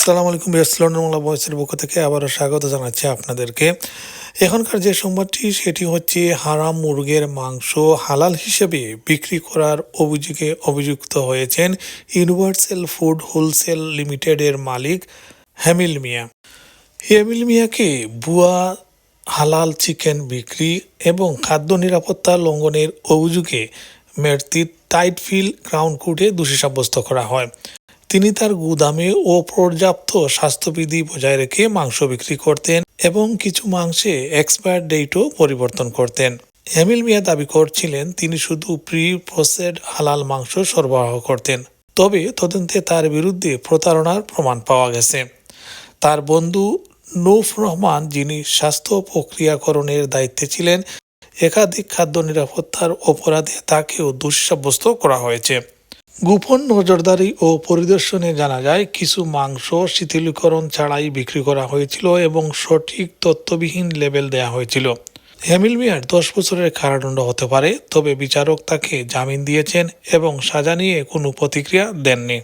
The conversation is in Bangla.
আসসালামু আলাইকুম লন্ডন ভয়েসের পক্ষ থেকে আবারও স্বাগত জানাচ্ছি আপনাদেরকে। এখনকার যে সংবাদটি সেটি হচ্ছে হারাম মুরগের মাংস হালাল হিসেবে বিক্রি করার অভিযোগে অভিযুক্ত হয়েছেন ইউনিভার্সাল ফুড হোলসেল লিমিটেডের মালিক হেমিল মিয়া। হেমিল মিয়াকে ভুয়া হালাল চিকেন বিক্রি এবং খাদ্য নিরাপত্তা লঙ্ঘনের অভিযোগে মেট্রির টাইটফিল্ড ক্রাউন কোর্টে দোষী সাব্যস্ত করা হয়। তিনি তার গুদামে অপর্যাপ্ত স্বাস্থ্যবিধি বজায় রেখে মাংস বিক্রি করতেন এবং কিছু মাংসে এক্সপায়ার ডেটও পরিবর্তন করতেন। হেমিল মিয়া দাবি করছিলেন তিনি শুধু প্রি প্রসেসড হালাল মাংস সরবরাহ করতেন, তবে তদন্তে তার বিরুদ্ধে প্রতারণার প্রমাণ পাওয়া গেছে। তার বন্ধু নৌফ রহমান, যিনি স্বাস্থ্য প্রক্রিয়াকরণের দায়িত্বে ছিলেন, একাধিক খাদ্য নিরাপত্তার অপরাধে তাকেও দোষী সাব্যস্ত করা হয়েছে। গোপন নজরদারি ও পরিদর্শনে জানা যায় কিছু মাংস শিথিলীকরণ ছাড়াই বিক্রি করা হয়েছিল এবং সঠিক তথ্যবিহীন লেবেল দেওয়া হয়েছিল। হেমিল মিয়ার 10 বছরের কারাদণ্ড হতে পারে, তবে বিচারক তাকে জামিন দিয়েছেন এবং সাজা নিয়ে কোনো প্রতিক্রিয়া দেননি।